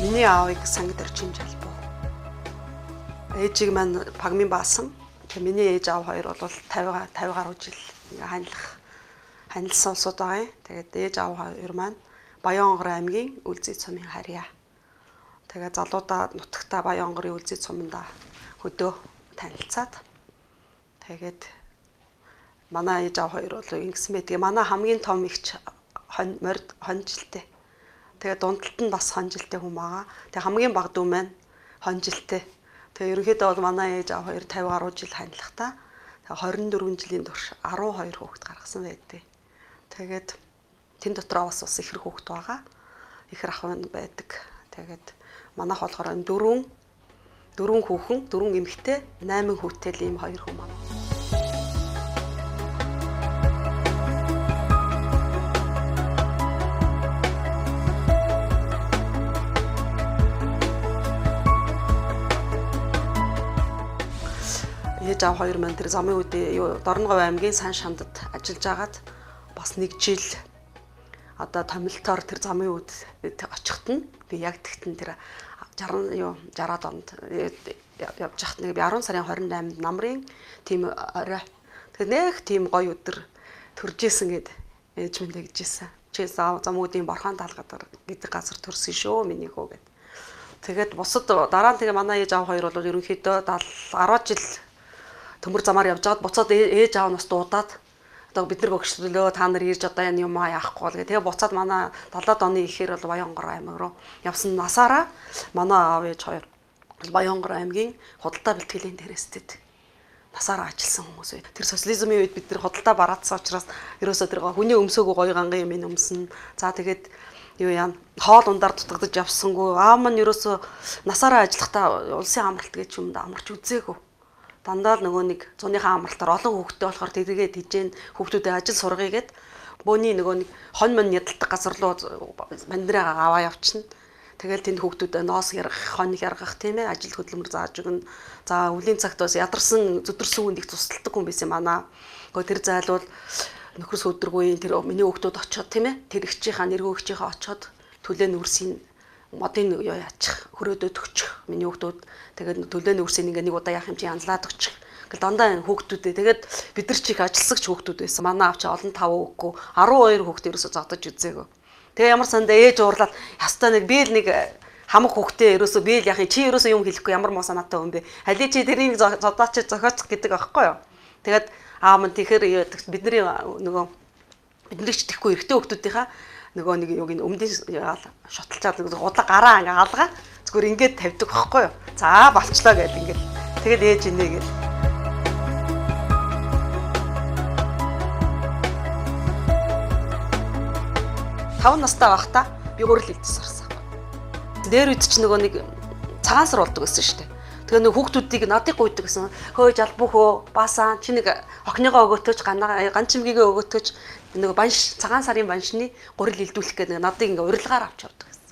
Миний аавыг сангид орчин жалбуу. Ээжийг маань пагмин баасан. Тэгээ миний ээж аав хоёр бол 50 гаруй жил ингээ ханилсан улсууд байгаа юм. Тэгээд ээж аав хоёр маань Баянгор аймгийн Үлзий цумын харьяа. Тэгээ залуудаа нутагтаа Баянгорын Үлзий цуманда хөдөө танилцаад тэгээд манай ээж аав хоёр бол ингэсэн мэт. Тэгээ манай хамгийн том ихч хонжилтэй. Тэгээ дундалт нь бас хонжилтэй хүн байгаа. Тэгээ хамгийн бага дүү маань хонжилтэй. Тэгээ ерөнхийдөө бол манай ээж аав хоёр 50 гаруй жил ханилахтаа тэгээ 24 жилийн турш 12 хүүхэд гаргасан байдیں۔ Тэгээд тэн дотроо бас ихэр хүүхэд байгаа. Ихэр ах байдаг. Тэгээд манайх болохоор 4 хүүхэн, 4 эмэгтэй, 8 хүүтэй л ийм 2 хүн байна. Ээж аав хоёр маань тэр замын үед Дорноговь аймгийн Сан шандад ажиллаж агаад бас 1 жил одоо томилтоор тэр замын үед очихт нь би яг тэгтэн тэр 60-аад онд явж хахт нэг 10 сарын 28-нд намрын тийм орой. Тэгэхээр нэг тийм гоё өдөр төржсэн гэд ээж минь тэгжсэн. Чи замуудын борхон талгад гэдэг газар төрсөн шүү миний хөө гэд. Тэгээд бусад дараа нь тэгээ манай ээж аав хоёр бол ерөнхийдөө 10 жил төмөр замаар явж байгаад буцаад ээж аав нас дуудаад одоо бид нар өгчлөө та нар ирж одоо энэ юм яахгүй бол тэгээ буцаад манай 70-аад оны ихээр бол Баянгор аймаг руу явсан насаараа манай аав ээж хоёр Баянгор аймгийн худалдаа бэлтгэлийн дээрээстэд насаараа ажилласан хүмүүс бай. Тэр социализмын үед бид нар худалдаа бараадсан учраас ерөөсөө тэр хүний өмсөөгөө гоё ганган юм өмсөн. За тэгээд хоол ундаар дутагдаж явсангүй аав маань ерөөсөө насаараа ажиллахдаа улсын амралт гэж юмд амарч үзээгүй. Дандаа л нөгөө нэг зуныхаа амралтаар олон хүүхдтэй болохоор тэргээд хижээн хүүхдүүдэд ажил сургая гэд бөөний нөгөө нэг хонь мон ядалдаг газар руу бандраа аваа явчихна. Тэгэл тэнд хүүхдүүдэд ноос яргах, хонь яргах тийм ээ ажил хөдөлмөр зааж өгнө. За өвлийн цагт бас ядарсан зүдэрсэн хүнд их тусалдаг хүн байсан манаа. Гэхдээ тэр зайлвал нөхөрс өдөргүй тэр миний хүүхдүүд очиод тийм ээ тэр ихчийнхаа нэргөө ихчийнхаа очиод төлөө нүрсийн модын яачих хөрөөдөө төгчих миний хүүхдүүд тэгээд төлөөний үрсийн нэг удаа яах юм чи янзлаад өгчих. Ингээл дандаа хүүхдүүдээ тэгээд бид нар чих ажилсагч хүүхдүүд байсан. Манай авч олон 5 хүүхгүй 12 хүүхдээ ерөөсө зогдож үзээгөө. Тэгээ ямар сандаа ээж уурлаад ястаа нэг би л нэг хамаг хүүхдээ ерөөсө би л яах юм чи ерөөсө юм хэлэхгүй ямар муу санаатай хүн бэ. Хали чи тэрийг зодооч зохиочих гэдэг аахгүй юу. Тэгээд аа мань тэгэхээр бидний нөгөө бидний ч тэхгүй эрэгтэй хүүхдүүдийнхаа нөгөө нэг юуг өмнөд шотолчаад гудлаа гараа ингээ алгаа зүгээр ингээд тавьдаг байхгүй юу. За болчлоо гэдэг ингээд. Тэгэл ээж инээ гэл. Тав настай байхдаа би гурил хилдэс гарсан. Дээр үед ч нөгөө нэг цагаан сар болдог гэсэн шүү дээ. Тэгээ нөгөө хүүхдүүдийг надыг гуйдаг гэсэн. Хөөе жалбухөө баасаа чи нэг охиныгоо өгөөтөж ганц чимгээгээ өгөөтөж нөгөө банш цагаан сарын баншны гурил хилдүүлэх гэдэг надыг ингээ урилгаар авч явдаг гэсэн.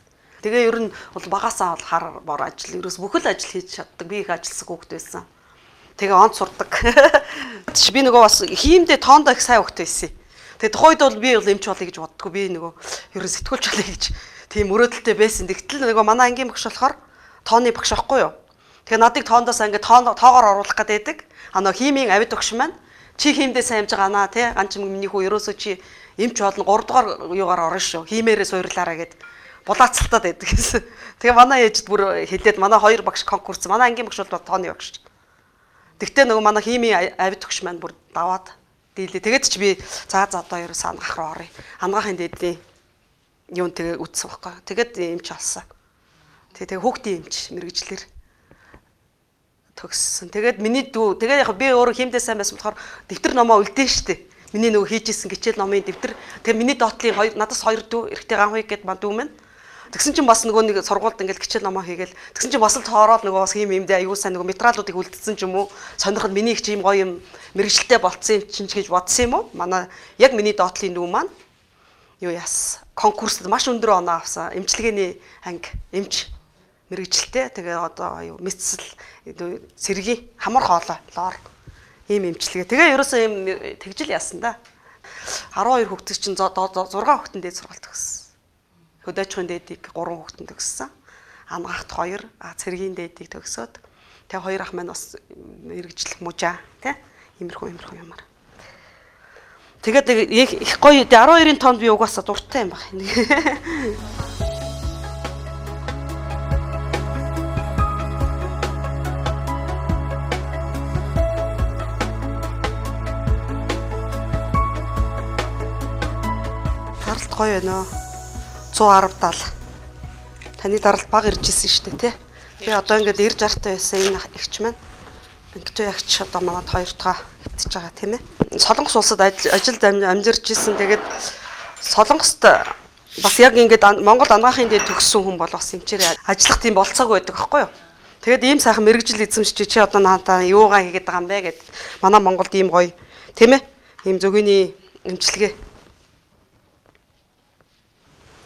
Тэгээ ер нь бол багасаа бол хар бор ажил ерөөс бүхэл ажил хийж чаддаг. Би их ажилласан хүүхэд байсан. Тэгээ онц сурдаг. Би нөгөө бас хиймдээ тоондоо их сайн хүүхэд байсан. Тэгээ тухайд бол би бол эмч болъё гэж боддгоо. Би нөгөө ерөө сэтгүүлч болъё гэж тийм өрөөдөлтэй байсан. Тэгтэл нөгөө манай ангийн багш болохоор тооны багш аахгүй юу. Тэгээ надыг тоондоос ингээ тоогоор оруулах гэдэг. Нөгөө химийн авид багш маань чи хиймдээ сайн амж байгаа наа тий ганч миний хүү ерөөсөө чи эмч болно 3 дугаар юугаар орно шүү. Хиймээрээ суурлаараа гэд булаацалтаад байдаг гэсэн. Тэгээ манай ээжд бүр хэлээд манай 2 багш конкурс манай ангийн багш бол тооны багш. Тэгтээ нөгөө манай химийн авид багш маань бүр даваад дийлээ. Тэгээд ч би за одоо ерөөсөө ангах руу оръё. Ангаахын дээдийн юун тэгээ үтсэн байхгүй. Тэгээд эмч алсан. Тэгээ хүүхдийн эмч мэрэгчлэр төгссөн. Тэгээд миний дүү тэгээ яг би өөрөө хиймдээ сайн байсан болохоор дэвтэр номоо үлдэн штэ. Миний нөгөө хийжсэн гिचэл номын дэвтэр. Тэгээ миний доотлын надаас 2 дүү эрэгтэй ганхыг гэд маа дүү минь. Тэгсэн чинь бас нөгөө нэг сургуульд ингээл гिचэл номоо хийгээл тэгсэн чинь бас л тоороод нөгөө бас хийм юмдээ аюу сайн нөгөө материалуудыг үлдсэн ч юм уу. Сонирхол миний их ч юм гоё юм мэрэгчлээ болцсон юм чинь гэж бодсон юм уу? Манай яг миний доотлын дүү маань юу яас конкурсд маш өндөр оноо авсан. Эмчилгээний анги эмч мэрэгчлээ. Тэгээ одоо юу мэдсэл сэргийн хамар хоолой лоор ийм эмчилгээ. Тэгээ ерөөсөө ийм тэгжил яасан да. 12 хүүхэд чинь 6 хүүхэдэн дээд сургалт өгсөн. Хөдөөчхөн дээдийг 3 хүүхэдэн төгссөн. Ангахт 2, цэргийн дээдийг төгсөөд тэгээ 2 ах маань бас мэрэгжлэх мужаа тий иймэрхүү юмар. Тэгээд их гоё 12-ын тоонд би угаасаа дуртай юм байна. Даралт гоё байна. 110-70. Таны даралт баг ирж исэн шүү дээ, тий. Тэгээ одоо ингээд 90-60-тай байсан энэ ихч маань ингээд ягч одоо манад 2 дахь хэвтэж байгаа тийм ээ. Солонгос улсад ажилд амьдарч исэн. Тэгээд Солонгост бас яг ингээд Монгол ангаахын дээд төгссөн хүн бол бас эмчээр ажиллах тийм болцоогүй байдаг аахгүй юу. Тэгээд ийм сайхан мэрэгжил эзэмшиж чи одоо наадаа юугаа хийгээд байгаа юм бэ гэд манай Монголд ийм гоё тийм ээ. Ийм зөвгөний эмчилгээ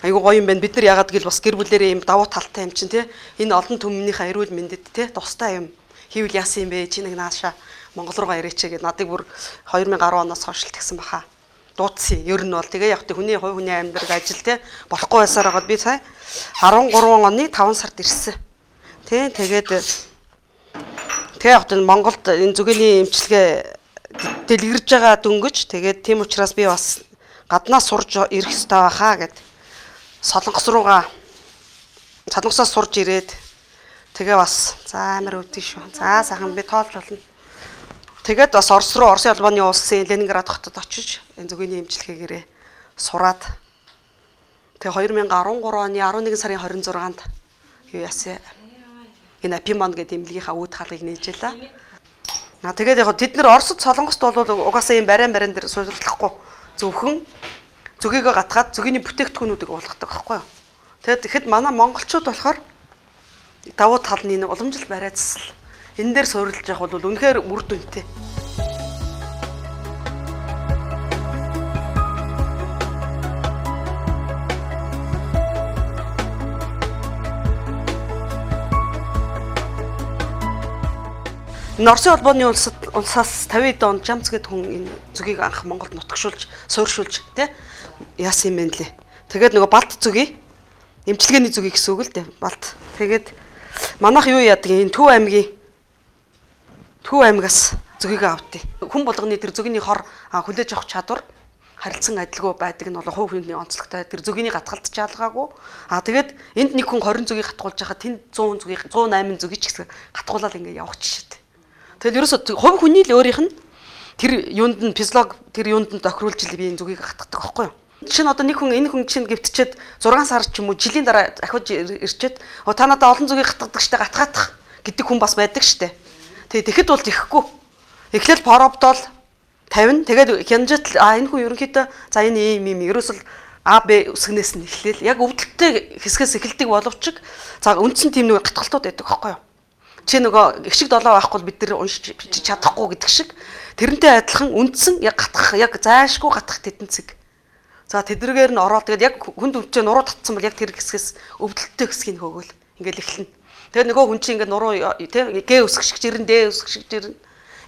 айгуу гоё юм байна. Бид нар яагаад гэвэл бас гэр бүлэрээ юм давуу талтай юм чинь тий. Энэ олон түмнийхээ эрүүл мэндэд тий тустай юм хийвэл яасан юм бэ? Чи нэг нааша Монгол руугаа ирээч гэдэг надыг бүр 2010 оноос хойш л тэгсэн баха. Дуудсан. Ер нь бол тэгээ яг хүний хувь хүний амьдрал ажил тий болохгүй байсаар байгаад би сая 13 оны 5 сард ирсэн. Тий тэгээд тэгээ яг Монголд энэ зүгэний эмчилгээ дэлгэрж байгаа дөнгөж тэгээд тийм учраас би бас гаднаас сурж ирэх хэрэгтэй байхаа гэд Солонгосоос сурж ирээд тэгээ бас за амар өвдөн шүү. За сайхан би тоолж болно. Тэгээд бас Орос улбаны улсын Ленинград хотод очиж энэ зүгэний эмчилгээгээрээ сураад тэгээ 2013 оны 11 сарын 26-нд юу яасан энэ Апимон гэдэг эмнэлгийнхаа үүд хаалгыг нээжээлээ. Тэгээд яг тэд нар Оросд Солонгост бол угаасаа ийм бариан дээр суйрлахгүй зөвхөн зүгийгөө гатгаад зүгийн бүтээгдэхүүнүүдийг уулгадаг байхгүй юу. Тэгэхэд манай монголчууд болохоор давуу талны уламжлал барайцсал энэ дээр суйрлаж явах бол үнэхээр үр дүнтэй. Оросын улбаны улсаас 50-д онд Жамц гэдэг хүн энэ зүгийг анх Монголд нутагшуулж, суурьшуулж тий яасан юм бэ лээ. Тэгээд нөгөө Балт зүгийг эмчилгээний зүгийг гэсэн үг л дээ. Балт. Тэгээд манайх юу яадаг энэ Төв аймгаас зүгийг авдیں۔ Хүн болгоны тэр зүгийн хор хүлээж авах чадвар харилцан адилгүй байдаг нь бол хувь хүний онцлогтой. Тэр зүгийн гатгалт чаалгаагүй. Тэгээд энд нэг хүн 20 зүгийг хатгуулж байгаа тэнд 100 зүгийг 108 зүгийг ч гэсэн хатгуулаад ингэ явах жишээ. Тэгэл ерөөсө хувь хүний л өөрийнх нь тэр юунд нь физиолог тэр юунд нь тохируулж ил би энэ зүгийг хатгадаг байхгүй юу? Жишээ нь одоо нэг хүн энэ хүн чинь гівтчихэд 6 сар ч юм уу жилийн дараа ахиж ирчээд та надад олон зүгийг хатгадаг штэ гатгаах гэдэг хүн бас байдаг штэ. Тэгэхэд бол ихэхгүй. Эхлээл поробдол 50 тэгээд хянжит энэ хүн ерөнхийдөө за энэ ийм ерөөсөл А Б үсгнээс нь эхлээл яг өвдөлттэй хэсгээс эхэлдэг боловч за үндсэн тийм нэг гатгалтууд байдаг байхгүй юу? Чи нөгөө их шиг долоо байхгүй бид нар уншиж чадахгүй гэдэг шиг тэрнтэй адилхан үндсэн яг гатгах яг зайшгүй гатгах тедэнцэг. За тэдрэгээр нь ороод тэгээд яг хүнд өвчөө нуруу татсан бол яг тэр хэсгээс өвдөлттэй хэсгийг хөгөөл ингээл эхлэнэ. Тэгээд нөгөө хүн чинь ингээд нуруу тий Г өсгөх шиг жирэн Д өсгөх шиг жирэн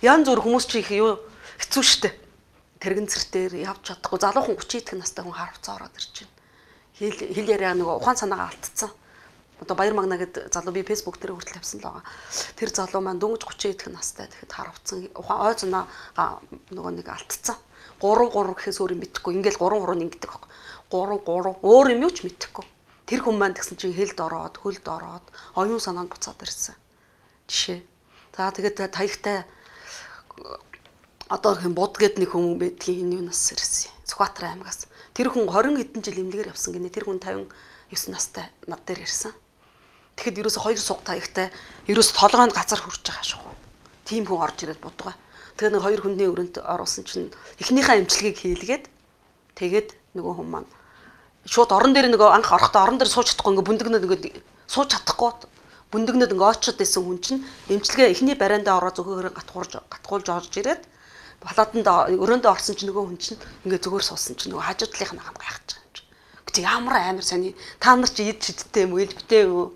янз бүр хүмүүс чи их юу хэцүү шттэ. Тэрэгэн цэртээр явж чадахгүй залуухан 30 идэх настай хүн харвцаа ороод ирж байна. Хэл яриа нөгөө ухаан санаагаа алдсан. Одоо Баяр Магна гэдэг залуу би фэйсбુક дээр хүртэл тавьсан л байгаа. Тэр залуу маань дөнгөж 30 идэх настай тэгэхэд харавцсан ухаан ой зунаа нөгөө нэг алдцсан. 3 гэхээс өөр юм мэдэхгүй. Ингээл 3 ингэдэг байхгүй. 3 өөр юм юу ч мэдэхгүй. Тэр хүн маань тэгсэн чинь хөлд ороод оюун санаанд буцаад ирсэн. Жишээ. За тэгээд таягтай одоо хэм бод гэд нэг хүн байдгийн энэ юунаас ирсэн. Сүхбаатар аймагаас. Тэр хүн 20 хэдэн жил эмнэлгээр явсан гинэ. Тэр хүн 59 настай над дээр ирсэн. Тэгэхэд ерөөсө 2 суг таягтай ерөөсө толгойн газар хүрч байгаа шүү. Тим хүн орж ирээд будгаа. Тэгээ нэг 2 хүнний өрөөнд оруулсан чинь эхнийхээ эмчилгээг хийлгээд тэгээд нөгөө хүн маань шууд орон дээр нөгөө анх орохдоо орон дээр сууж чадахгүй ингээ бүндгнөд ингээ сууж чадахгүй бүндгнөд ингээ очоод байсан хүн чинь эмчилгээ эхний бариандаа ороо зөвхөн гатгуулж орж ирээд палатанд өрөөндөө орсон чинь нөгөө хүн чинь ингээ зүгээр суусан чинь нөгөө хажуу талынх нь хам гайхаж байгаа юм чинь. Гэтэл ямар амар сони та нар чи эд шидтэй юм уу ил битээ юм уу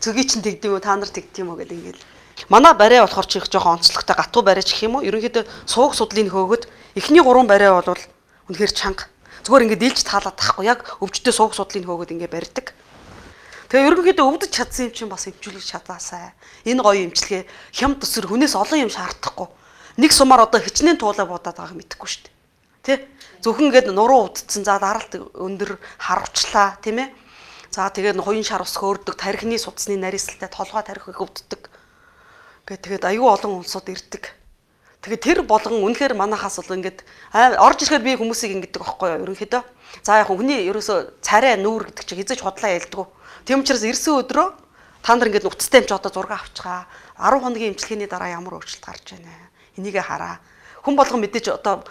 зүгийг чинь тэгдэм үү та нар тэгдэм үү гэдэг ингээл манай барай болохоор чи их жоохон онцлогтой гатуу барайч гэх юм уу ерөнхийдөө сууг судлыг хөөгд эхний 3 барай бол үнэхээр чанга зүгээр ингээд дийлж таалаад тахгүй яг өвчтөе сууг судлыг хөөгд ингээ барьдаг. Тэгээ ерөнхийдөө өвдөж чадсан юм чинь бас эмчүүлж чадаасай. Энэ гоё эмчилгээ хямд төсөр хүнээс олон юм шаардахгүй. Нэг сумаар одоо хичнээн туулаа буудаад байгааг мэдэхгүй шүү дээ. Тэ? Зөвхөн ингээд нуруу өвдсөн. За дараалт өндөр харавчлаа, тийм ээ. За тэгээд хуин шар ус хөөрдөг, тархины судасны нарийсалтай толгой тархи их өвддөг. Тэгээд аюу олон улсууд ирдэг. Тэгээд тэр болгон үнэхээр манахаас бол ингээд орж ирэхээр би хүмүүсийг ингэдэг байхгүй юу ерөнхийдөө. За яг хүний ерөөсө царай нүүр гэдэг чинь хизэж худлаа ялдгүү. Тийм учраас ирсэн өдрөө та нар ингээд нутцтай юм чи одоо зураг авчгаа. 10 хоногийн эмчилгээний дараа ямар өөрчлөлт гарч байна. Энийгээ хараа. Хүн болгон мэдээж одоо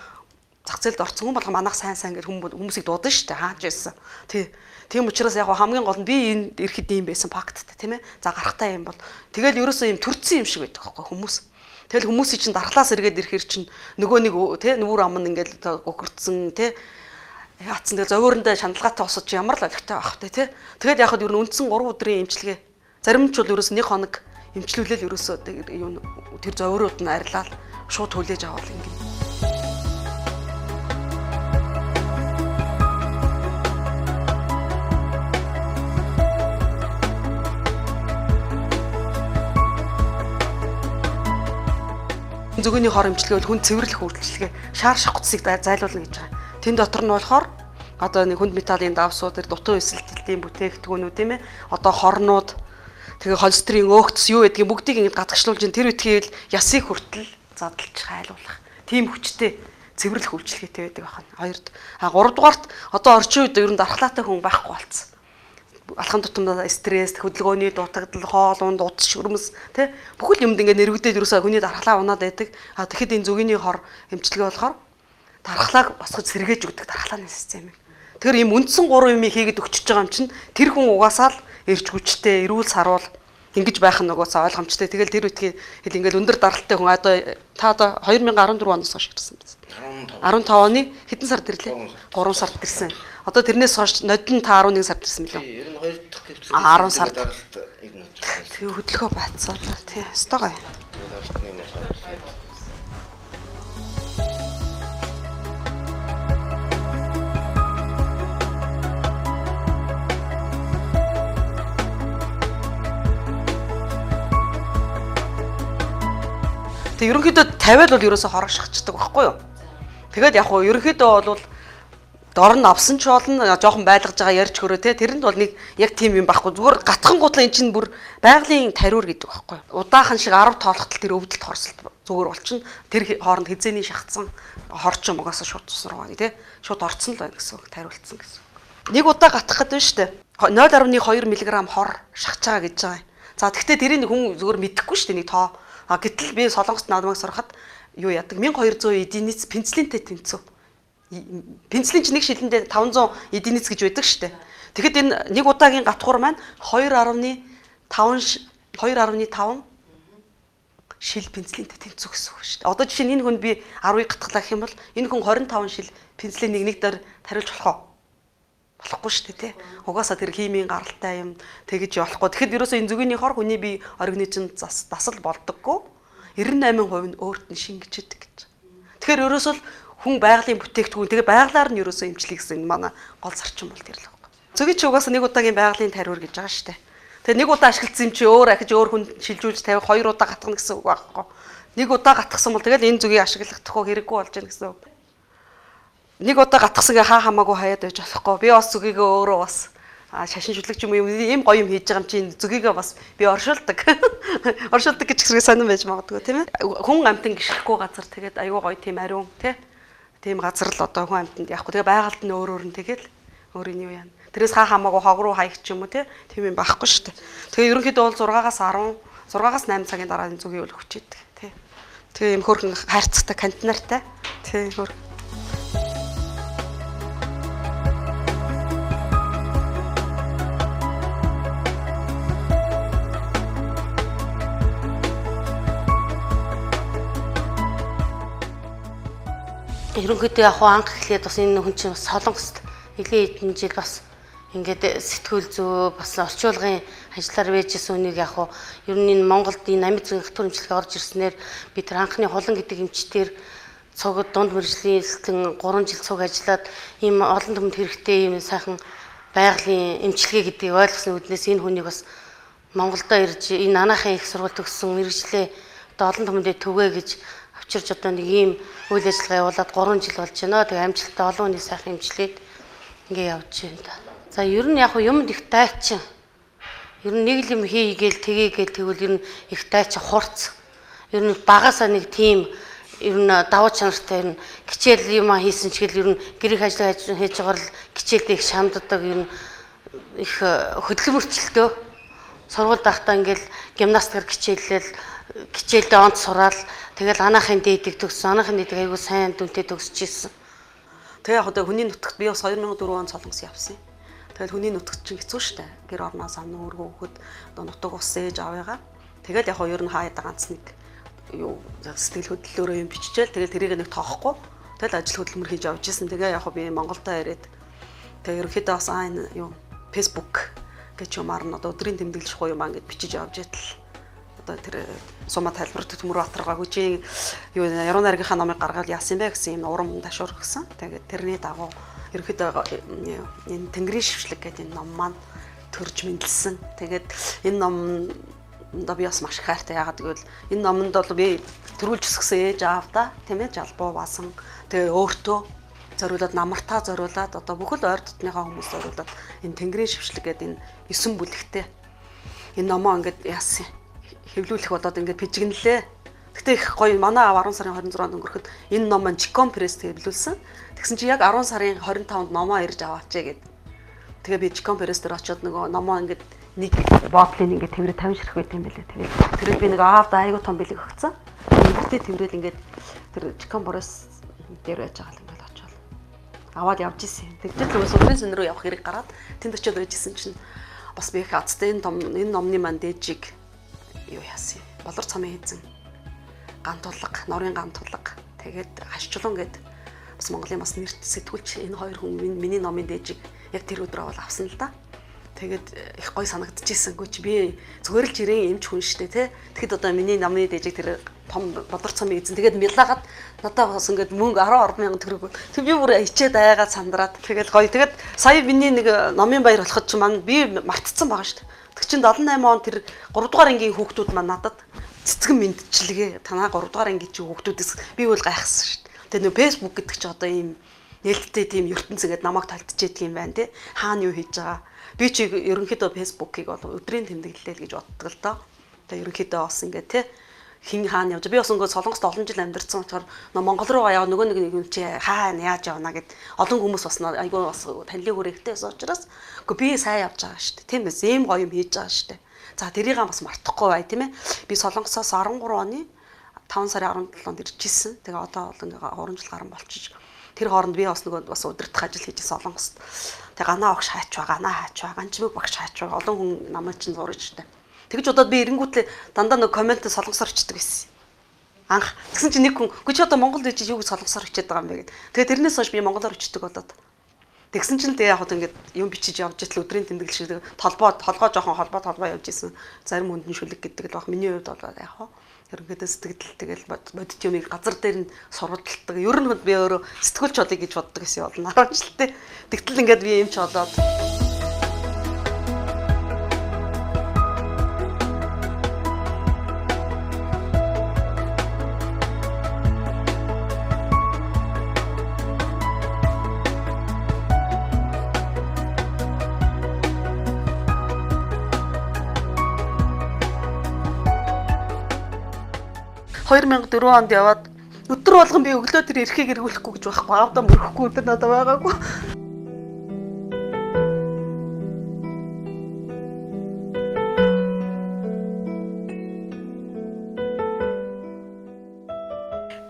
зах зээлд орсон хүн болгон манах сайн гэж хүмүүсийг дуудана шүү дээ. Хааж байсан. Тийм учраас яг хамгийн гол нь би энд ирэхэд ийм байсан факттай тийм ээ. За гарахтаа юм бол тэгэл ерөөсөө ийм төрцөн юм шиг байдаг байхгүй хүмүүс. Тэгэл хүмүүсийн чинь дархлаас эргээд ирэхэр чинь нөгөө нэг тий нүүр ам нь ингээд гөгөрцөн тий яатсан тэгэл зовоорондоо шаналгаатай босож ямар л олигтой байх вэ тий. Тэгэл яг хад ер нь үндсэн 3 өдрийн эмчилгээ. Зарим ч бол ерөөс 1 хоног эмчлүүлэл ерөөсөө тэр зовоорууд нь арилаад шууд хүлээж авал ингээд. Зөвгөний хор эмчилгээ бол хүн цэвэрлэх үйлчлэгээ шаар шахуцсыг зайлуулна гэж байгаа. Тэн дотор нь болохоор одоо нэг хүнд металлын давсууд, дутуу эсэлтэлтийн бүтээгдэхүүнүүд тийм ээ. Одоо хорнууд, тэгээ холестерин өөгцс юу гэдгийг бүгдийг ингэж гадагшлуулж тэр үтгийг ясыг хүртэл задлж хайлуулах. Тийм хүчтэй цэвэрлэх үйлчлэгээтэй байдаг байна. Хоёрд. Гуравдугаарт одоо орчин үед ер нь дархлаатай хүн байхгүй болцсон. Алхам тутамдаа стресс, хөдөлгөөний дутагдал, хоол унд, удас шүрмэс тий бүхэл юмд ингээд нэрвэгдээд ерөөсөө хүний дархлаа унаад байдаг. Тэгэхэд энэ зүгийн хор эмчилгээ болохоор дархлааг босгож сэргээж өгдөг дархлааны систем юм. Тэгэхээр ийм үндсэн 3 юмыг хийгээд өгчөж байгаа юм чинь тэр хүн угаасаа л эрж хүчтэй, эрүүл саруул ингэж байх нь угаасаа ойлгомжтой. Тэгэл тэр үтгийг хэл ингээд өндөр даралттай хүн одоо та одоо 2014 оноос хойш ирсэн биз. 15 оны хэдэн сард ирлээ? 3 сард ирсэн. Одоо тэрнээс хойш нодон та 11 сард ирсэн мөлөө. 92 дахь гэвч 10 сард. Тэгээ хөдөлгөөн байцаалаа тий. Стогоо. Тэг ерөнхийдөө 50 бол ерөөсө хороо шахчихдаг байхгүй юу? Тэгээд яг хуу ерөнхийдөө бол дор нь авсан ч болно жоохон байлгаж байгаа ярьж хөрөө те тэрэнд бол нэг яг тийм юм байхгүй зүгээр гатхан гутлаа эн чинь бүр байгалийн тариур гэдэг байхгүй. Удаахан шиг 10 тоолохтол тэр өвдөлт хорсолт зүгээр болчихно. Тэр хооронд хизээний шахацсан хорчин угаасаа шууд цус руу те шууд орцсон л байна гэсэн үг тариулцсан гэсэн. Нэг удаа гатах гэдэг нь шүү дээ. 0.2 мг хор шахаж байгаа гэж байгаа. За тэгвэл тэрийг хүн зүгээр мэдэхгүй шүү дээ нэг тоо. Гэтэл би Солонгост наадмаг сурахад юу яадаг 1200 единиц пенцилинтэй тэнцүү. Пенцилин ч нэг шилэндээ 500 единиц гэж байдаг шүү дээ. Тэгэхэд энэ нэг удаагийн гатхуур маань 2.5 шил пенцилинтэй тэнцүү гэсэн үг шүү дээ. Одоо жишээ нь энэ хүн би 10-ыг гатглаа гэх юм бол энэ хүн 25 шил пенцилинийг нэг дээр тариулж болох уу? Болохгүй шүү дээ тий. Угаасаа тэр химийн гаралтай юм тэгэж явахгүй. Тэгэхэд ерөөсөө энэ зүгийн хор хүний бие организм дасал болдоггүй. 98% нь өөрт нь шингэж идэг гэж. Тэгэхээр ерөөсөө хүн байгалийн бүтээгдэхүүн тэгээ байгалаар нь ерөөсөө эмчлэх гэсэн энэ манай гол зарчим бол тэр л байна. Зөвхөн ч угаасаа нэг удаагийн байгалийн тариур гэж байгаа шүү дээ. Тэгээ нэг удаа ашигласан юм чи өөр ахиж өөр хүн шилжүүлж тавих 2 удаа гатгах гэсэн үг байхгүй. Нэг удаа гатгсан бол тэгэл энэ зүгийг ашиглахдаггүй хэрэггүй болж байна гэсэн үг. Нэг удаа гатгсангээ хаа хамаагүй хаяад байж болохгүй. Би бас зүгийгээ өөрөө бас шашин шүтлэг ч юм уу ийм гоё юм хийж байгаа юм чинь зүгийгээ бас би оршуулдаг. Оршуулдаг гэж хэсэг сонирн байж магадгүй тийм ээ. Хүн амтан гიშрэхгүй газар тэгээд аюу гоё тийм ариун тийм газар л одоо хүн амтанд яахгүй. Тэгээ байгальд нь өөр нь тэгэл өөр нь юу яана. Тэрээс хаа хамаагүй хог руу хаях ч юм уу тийм юм байхгүй шүү дээ. Тэгээ ерөнхийдөө бол 6-аас 8 цагийн дараа энэ зүгийг өөлөх хүчээдэг тийм. Тэгээ ийм хөрхөн хайрцагтай контейнертай тийм хөрх. Ерөнхийдөө яг анх эхлээд бас энэ хүн чинь бас Солонгост нэлээд хэдэн жил бас ингээд сэтгүүл зөө бас орчуулгын ажиллаар байжсэн үнийг яг ер нь энэ Монголд энэ амьд зүйн хатур эмчилгээ орж ирснээр би тэр анхны хулан гэдэг эмчтэр цугд дунд мэржлийн эсэлтэн 3 жил цуг ажиллаад ийм олон түмэнд хэрэгтэй ийм сайхан байгалийн эмчилгээ гэдгийг ойлгосон үднээс энэ хүнийг бас Монголдо ирж энэ анаахын их сургууль төгссөн мэрэгчлээ одоо олон түмэндээ түгээ гэж авчирч одоо нэг ийм үйл ажиллагаа явуулаад 3 жил болж байна. Тэгээ амжилттай олон хүний сайхан эмчилгээд ингээ явж байна да. За ер нь яг юмд их дайчин. Ер нь нэг л юм хийгээл тгээгээл тэгвэл ер нь их дайчин хурц. Ер нь багасаа нэг тийм ер нь давуу чанартай ер нь хичээл юм хийсэн ч гэл ер нь гэрэг ажил хийж байгаа л хичээлдээ их шамддаг ер нь их хөдөлмөрчлөлтөө сургууль дахтаа ингээл гимнастикаар хичээлдээ онц сураал тэгэл анаахын дээдийг төгссөн. Анаахын дээдийг айгуу сайн дүнтэй төгсөж ирсэн. Тэгээ яг одоо хүний нутагт би бас 2004 он Солонгос явсан. Тэгэл хүний нутагт чинь хэцүү шттэ. Гэр орноос амны өргөө өгөхөд одоо нутаг ус ээж аваагаа. Тэгэл яг ер нь хаяада ганц нэг юу сэтгэл хөдлөлөөрөө юм биччихэл тэгэл тэрийг нэг тоохгүй. Тэгэл ажил хөдөлмөр хийж явж исэн. Тэгээ яг би Монголдо ирээд тэгээ ерөнхийдөө бас энэ юу Facebook гэж юмар нь одоо өдрийн тэмдэглэж хуу юм аа гэж бичиж явж байтал одоо тэр Сумма тайлбарт Төмөрбаатаргаа хүчийн юу Яруу найргийнхаа номыг гаргаад яасан бэ гэсэн юм урам дашуур гисэн. Тэгээд тэрний дагуу ерөөхдөө энэ Тэнгэрийн шившлэг гэдэг энэ ном маань төрж мэндэлсэн. Тэгээд энэ номд би бас маш их хайртай. Яагаад гэвэл энэ номонд бол би төрүүлж өсгсөн ээж аавда тийм ээ жалбуу баасан. Тэгээ өөртөө зориулаад намартаа зориулаад одоо бүхэл ойр дотныхаа хүмүүс зориулаад энэ Тэнгэрийн шившлэг гэдэг энэ 9 бүлэгтэй энэ номоо ингээд яасан хэвлүүлэх болоод ингээд пижигнэлээ. Гэтэ их гоё манай аав 10 сарын 26-нд өнгөрөхөд энэ ном маань Жикон пресс хэвлүүлсэн. Тэгсэн чи яг 10 сарын 25-нд номоо ирж аваачээ гэд. Тэгээ би Жикон пресс дээр очиод нөгөө номоо ингээд нэг ботлын ингээд тэврээ 50 ширхэг байт юм байлээ. Тэгээд би нэг аавда айгуу том бэлэг өгсөн. Эвэртэй тэврээл ингээд тэр Жикон пресс дээр байж байгаа юм байна очоод. Аваад явж исэн. Тэгжэл нөгөө сүрэн сэн рүү явах хэрэг гараад тэнд очиод байж исэн чинь бас би их азтай энэ номны манд дэжиг юу яасан. Болор цамын хийзэн гантулга, норын гантулга, тэгээд хашчулан гээд бас Монголын бас нэрт сэтгүүлч энэ хоёр хүн миний номын дээжиг яг тэр өдөр авал авсан л да. Тэгээд их гоё санагдчихсэнгүй чи би зүгээр л жирийн эмч хүн штэ тий. Тэгэхэд одоо миний номын дээжиг тэр том болор цамын эзэн тэгээд мэлаагаад надад бас ингээд мөнгө 10 мянган төгрөг. Тэг би бүр ичээд айгаад сандраад тэгээд гоё. Тэгээд сая миний нэг номын баяр болоход чи маань би мартцсан байгаа штэ. Тэг чин 78 он тэр 3 дугаар ангийн хүүхдүүд маань надад цэцгэн мэдчилгээ танаа 3 дугаар ангийн чи хүүхдүүдээс би бол гайхсан шүү дээ. Тэгээ нөө Facebook гэдэг чи одоо ийм нээлттэй тийм ертөнц ингээд намайг талтчихэдэг юм байна те. Хаана юу хийж байгаа. Би чи ерөнхийдөө Facebook-ыг бол өдрийн тэмдэглэлээ гэж боддог л доо. Тэгээ ерөнхийдөө бас ингээд те хин хаана явж. Би бас ингээд Солонгост олон жил амьдарсан учраас Монгол руу яваа нөгөө нэг юм чи хаана яаж явна гэд олон хүмүүс бас айгүй бас танилын хүрээхтэй учраас би сайн явж байгаа шүү дээ. Тийм ээ, ийм гоё юм хийж байгаа шүү дээ. За тэрийг бас мартахгүй бай, тийм ээ. Би Солонгосоос 13 оны 5 сарын 17-нд ирж ирсэн. Тэгээ одоо бол ингээ 3 жил гарсан болчих. Тэр хооронд би бас нөгөө бас удирдах ажил хийж Солонгост. Тэгээ ганаа огш хаач байгаа, ганаа хаач байгаа, ганчмэг багш хаач байгаа. Олон хүн намайг чинь зурж штэ. Тэгж удаад би эренгүүтлээ дандаа нөгөө коммент солонгосоор читдэг байсан. Анх тэгсэн чинь нэг хүн "Гүч одоо Монголд ичиж юу гэж солонгосоор хичээд байгаа юм бэ" гэд. Тэгээ тэрнээс хойш би монголоор читдэг болоод. Тэгсэн чинь тэгээ яг ингээд юм бичиж явж итэл өдрийн тэмдэглэл шиг толгой жоохон холбоо явж исэн. Зарим хүнд нь шүлэг гэдэг л баг. Миний хувьд бол яг ерөнхийдөө сэтгэл тэгэл бодит юмыг газар дээр нь сурвалддаг. Ер нь би өөрөө сэтгүүлч болъё гэж боддог гэсэн болно. 10 жилтэй. Тэгтэл ингээд би юмч болоод ...2004 онд яваад өдөр болгон би өглөө тэр эрхийг эргүүлэхгүй гэж байхгүй. Аавдаа мөрөхгүй өдөр надад байгаагүй.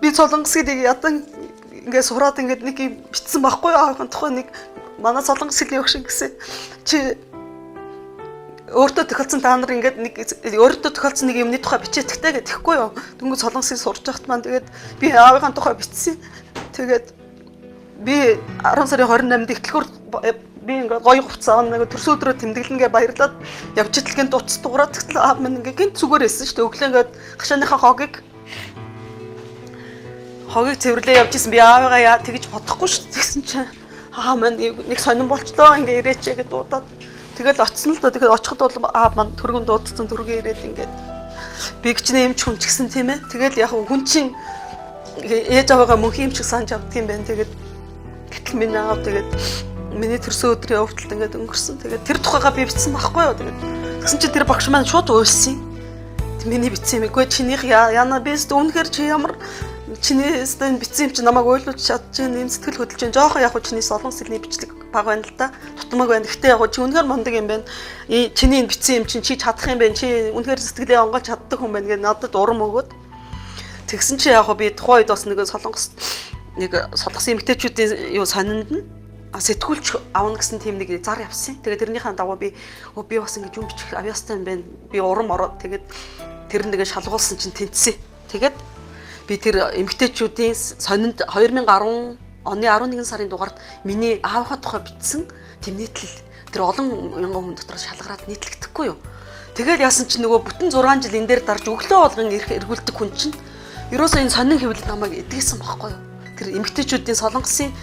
Би Солонгосыг ядан ингээд сураад ингээд нэг юм бичсэн байхгүй аавын тухай нэг манай Солонгос хэлний өгшин гэсэн чи өөртөө тохиолдсон та нар ингээд нэг өөртөө тохиолдсон нэг юмны тухай бичээдэгтэй гэхгүй юу. Дөнгөж Солонгосыг сурч байхад маань тэгээд би аавынхаа тухай бичсэн. Тэгээд би 10 сарын 28-нд ихтлэхөр би ингээд гоё хувцас нэг төрсөн өдрөө тэмдэглэнгээ баярлаад явж итлгэн дуц дуураад тэгтэл аав минь ингээд гинт зүгээр байсан шүү дээ. Өглөө ингээд гашааныхаа хогийг цэвэрлээ явж исэн. Би аавыгаа тэгж бодохгүй шүү дээ. Тэгсэн чинь маань нэг сонирн болчлоо ингээ ирээч гэж дуудаад тэгэл очсон л доо. Тэгээд очиход бол маань түргэн дуудсан түргээ ирээд ингээд би гिचний эмч хүн ч гэсэн тийм ээ. Тэгэл яг хүн чинь ээж аваагаа мөнх юм шиг санаж авдаг юм байна. Тэгээд гэтэл миний аав тэгээд миний төрсөн өдрийн өвдөлт ингээд өнгөрсөн. Тэгээд тэр тухайга би бичсэн байхгүй юу. Тэгээд тэгсэн чинь тэр багш маань шууд уйлсан. Миний бичсэн юм. Үгүй чинийх яна бист үнэхээр чи ямар чиний стен бичсэн юм чи намайг ойлгуулж чадчихээн юм сэтгэл хөдлөж чинь жоохон яг чиний солон сэлний бичлэг баг байна л да. Тутмаг байна. Гэхдээ яг чи үнэхээр мондөг юм байна. Чиний энэ бичсэн юм чинь чи чадах юм байна. Чи үнэхээр сэтгэлээ онгойлж чаддаг хүн байна гэж надад урам өгөөд. Тэгсэн чи яг би тухайн үед бас нэг солонгос эмэгтэйчүүдийн юу сонинд нь сэтгүүлч авна гэсэн тийм нэг зар явсан. Тэгээд тэрнийхээ дагуу би бас ингэж юм бичих авьяастай юм байна. Би урам ороод тэгээд тэр нэгэ шалгуулсан чинь тэнцсэн. Тэгээд би тэр эмэгтэйчүүдийн сонинд 2010 оны 11 сарын дугаард миний аавынхаа тухай бичсэн тийм нийтлэл тэр олон мянган хүн дотроос шалгараад нийтлэгдэхгүй юу. Тэгээд яасан чинь нөгөө бүтэн 6 жил энэ дээр дарж өглөө болгон эргүүлдэг хүн чинь ерөөсөө энэ сонин хэвлэл намайг эдгэсэн байхгүй юу. Тэр эмэгтэйчүүдийн солонгосын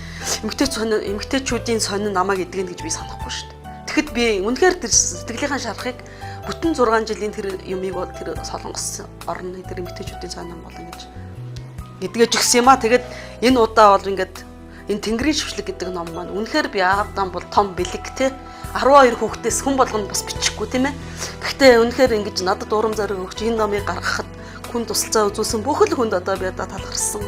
эмэгтэйчүүдийн сонин намайг эдгэнэ гэж би санахгүй шүү дээ. Тэгэхэд би үнэхээр тэр сэтгэлийнхаа шарахыг бүтэн 6 жилийн тэр юмыг бол тэр солонгос орны тэр эмэгтэйчүүдийн сонин болно гэж эдгэж өгсөн юм а. Тэгээд энэ удаа бол ингээд энэ Тэнгэрийн шүвшлэг гэдэг ном маань үнэхээр би аавдан бол том бэлэг те 12 хүүхдээс хүн болгоно бас бичихгүй тийм ээ. Гэхдээ үнэхээр ингэж надад урам зориг өгч энэ номыг гаргахад хүн тусалцаа үзүүлсэн бүх л хүнд одоо би талархсан.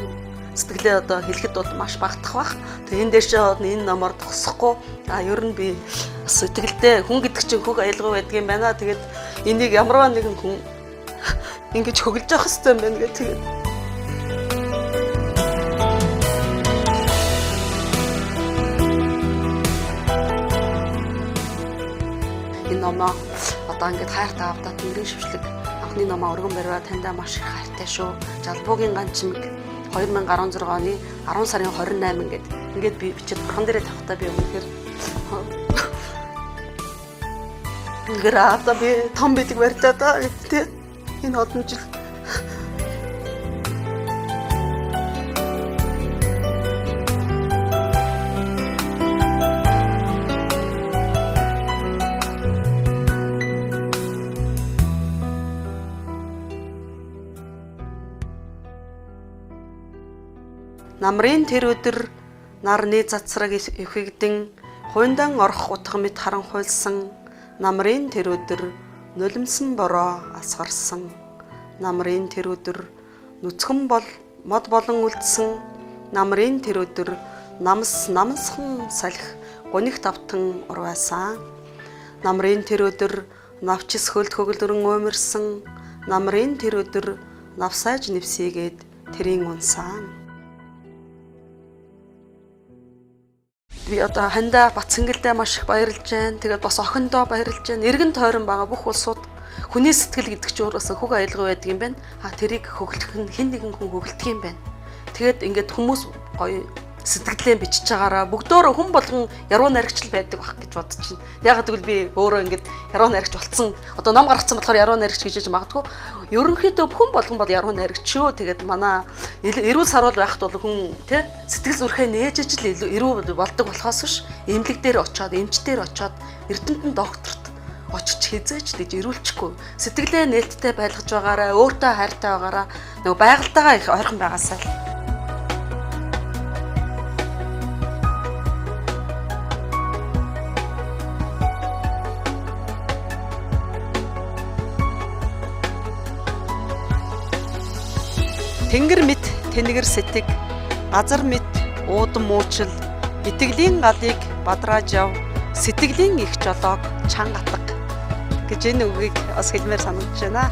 Сэтгэлээ одоо хэлэхэд бол маш багтах бах. Тэгээ энэ дэшээ энэ номоор тосохгүй ер нь би сэтгэлдээ хүн гэдэг чинь хөг аялгаа байдаг юм байна. Тэгээд энийг ямарваа нэгэн хүн ингэж хөглөж явах хэрэгтэй юм байна гэх тэгээд энэ номоо одоо ингэж хайртай авдаа Тэнгэрийн шүвшлэг анхны номоо өргөн бариа таньдаа маш их хайртай шүү. Жалбуугийн ганчмаг 2016 оны 10 сарын 28 ингээд би бичиж бурхан дээрээ тавхтаа би үнэхээр одоо би том бидэг барьтаа да гэдэг энэ олон жил намрын тэр өдөр нарны цацраг ихэгдэн хуйндан орох утга мэт харанхуйлсан намрын тэр өдөр нулимсан бороо асгарсан намрын тэр өдөр нүцгэн бол мод болон үлдсэн намрын тэр өдөр намсхан салхи гуних тавтан урвайсан намрын тэр өдөр навчис хөлд хөгөлдрөн уумирсан намрын тэр өдөр навсайж нэвсийгээд тэрийн унсан. Би одоо хандаа Батцэнгэлдээ маш их баярлж байна. Тэгээд бас охиндоо баярлж байна. Эргэн тойрон байгаа бүх улсууд хүний сэтгэл гэдэг чинь өөрөөсөө хөг аялга байдаг юм байна. Тэрийг хөглөх нь хэн нэгэн хүн хөглөдөг юм байна. Тэгээд ингээд хүмүүс гоё сэтгэлээ бичиж байгаараа бүгдөө хүн болгон яруу найрагчл байдаг байх гэж бодож байна. Ягаад гэвэл би өөрөө ингээд яруу найрагч болцсон. Одоо ном гаргацсан болохоор яруу найрагч гэж магадгүй. Ерөнхийдөө хүн болгон бол яруу найрагч шүү. Тэгээд манай эрүүл сарвал байхад бол хүн тэ сэтгэл зүрхээ нээж ижил эрүү болдог болохоос биш эмнэлэг дээр очиод эмч дээр очиод эрдэмтэн докторт очиж хизээч гэж эрүүлчихгүй. Сэтгэлээ нээлттэй байлгаж байгаараа өөртөө хайртай байгаараа нөгөө байгальтайгаа их ойрхон байгаасаа л Тэнгэр мэт тэнэгэр сэтг, газар мэт уудам уучил, итгэлийн галыг бадрааж яв, сэтгэлийн их жолоог чангатаг гэж энэ үгийг бас хэлмээр санагдаж байна.